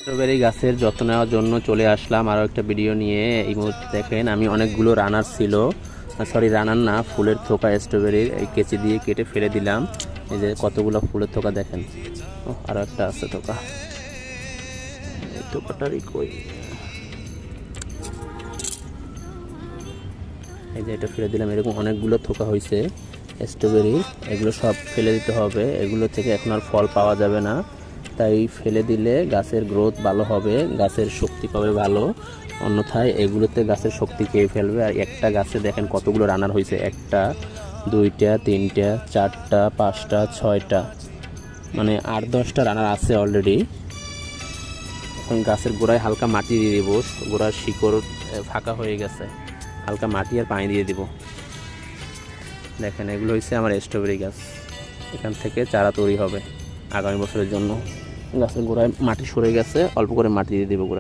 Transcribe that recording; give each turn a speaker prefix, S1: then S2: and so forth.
S1: Strawberry গাছের যত্ন নেওয়ার জন্য চলে আসলাম আরও একটা ভিডিও নিয়ে। এই মুহূর্তে দেখেন আমি অনেকগুলো রানার ছিল, সরি রানার না, ফুলের থোকা স্ট্রবেরির এই কেচি দিয়ে কেটে ফেলে দিলাম। এই যে কতগুলো ফুলের থোকা দেখেন, আরও একটা আছে থোকা, এই থোকাটারই কই, এই যে এটা ফেলে দিলাম। এরকম অনেকগুলো থোকা হয়েছে স্ট্রবেরি, এগুলো সব ফেলে দিতে হবে। এগুলো থেকে এখন আর ফল পাওয়া যাবে না, তাই ফেলে দিলে গাছের গ্রোথ ভালো হবে, গাছের শক্তি পাবে ভালো, অন্যথায় এগুলোতে গাছের শক্তি খেয়ে ফেলবে। আর একটা গাছে দেখেন কতগুলো রানার হয়েছে, একটা, দুইটা, তিনটা, চারটা, পাঁচটা, ছয়টা, মানে 8-10টা রানার আছে অলরেডি। এখন গাছের গোড়ায় হালকা মাটি দিয়ে দিব, গোড়ার শিকড় ফাঁকা হয়ে গেছে, হালকা মাটি আর পানি দিয়ে দিব। দেখেন এগুলো হচ্ছে আমার স্ট্রবেরি গাছ, এখান থেকে চারা তৈরি হবে আগামী বছরের জন্য। গাছের গোড়ায় মাটি সরে গেছে, অল্প করে মাটি দিয়ে দেবো।